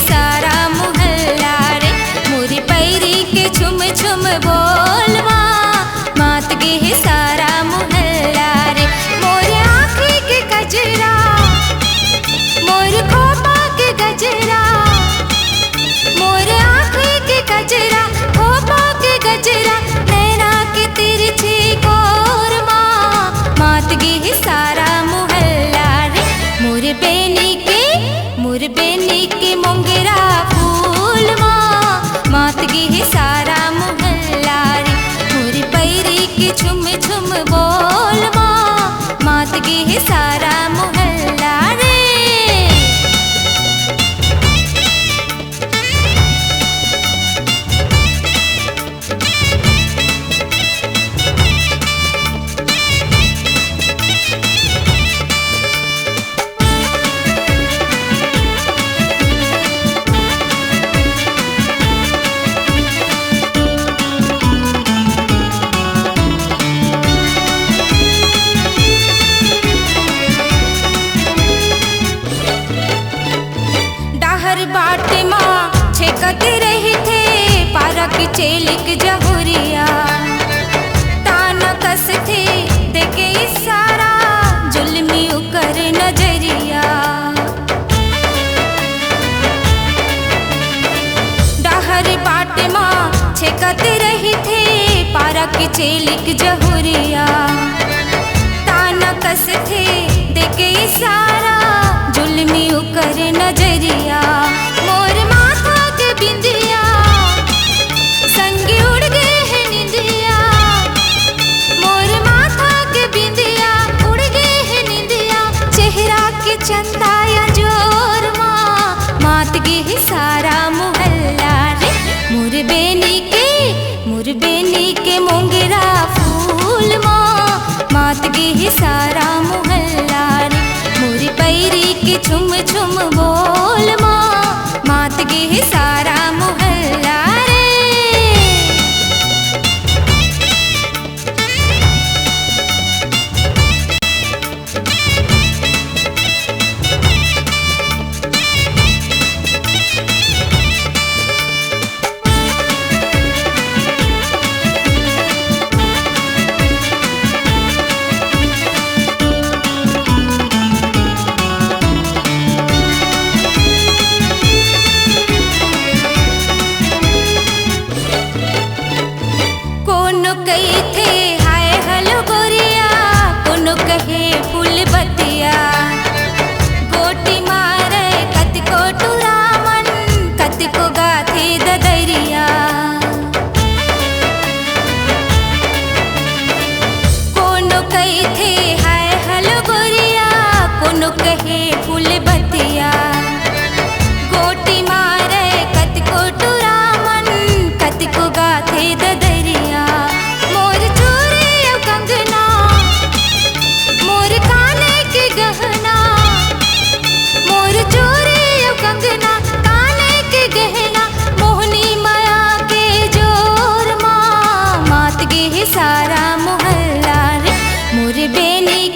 सारा मुहल्ला रे मोरी पैरी के छुम छुम बोलवा मात गे है सारा मुहल्ला रे मोरे आँखी के गजरा मोर खोपा के गजरा मोरे आँखी के गजरा खोपा के गजरा नैना के तिरछी कोरमा मात गे है सारा मुहल्ला रे मोर बेनी के मोंगरा फूल मात गे है सारा मुहल्ला रे मोर पैरी के छुम छुम बोल मात गे है सारा मुहल्ला रे। बाटे माँ छेकत रही थे पारा की चेलिक जहुरिया ताना कस थे देखे इशारा जुल्मी उकर नजरिया डाहर बाटे माँ छेकत रही थे पारा की चेलिक जहुरिया ताना कस थे देखे इशारा जुल्मी उकर नजरिया मोर माथा के बिंदिया संगी उड़ गए है निंदिया मोर माथा के बिंदिया उड़ गए है निंदिया चेहरा के चंदा या जोर मात गे है सारा मुहल्ला रे मोर बेनी के मोंगरा फूल मात गे है सारा मुहल्ला रे मोरी पैरी के छुम छुम बोल मात गे है सारा मुहल्ला रे। कई थे हाय हलो गोरिया कोनो कहे फूल बतिया गोटी मारे कतिको टुरामन कतिको गाथे ददरिया कोनो कई थे हाय हलो गोरिया कोनो कहे फूल बतिया गोटी मारे कतिको टुरामन कतिको गाथे ददरिया गहना मोर चोरी कंगना काने के गहना मोहनी माया के जोर मात गे है सारा मुहल्ला रे मोर बेनी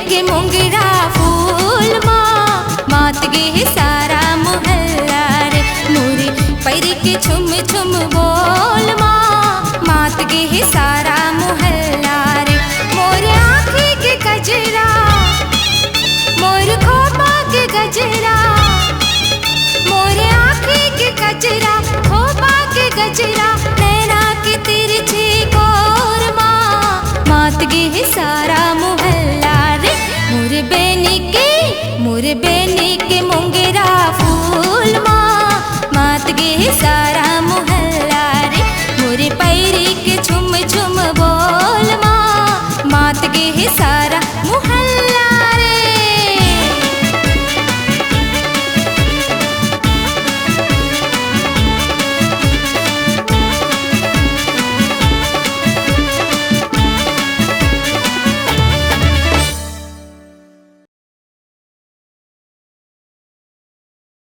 के मोंगरा फूल मात गे है सारा मुहल्ला रे मोरी पैरी के छुम छुम बोल मात गे है सारा मुहल्ला रे मोरे आँखी के गजरा मोर खोपा के गजरा मोरे आँखी के गजरा खोपा के गजरा नैना के तिरछी कोरमा मात गे है सारा मुहल्ला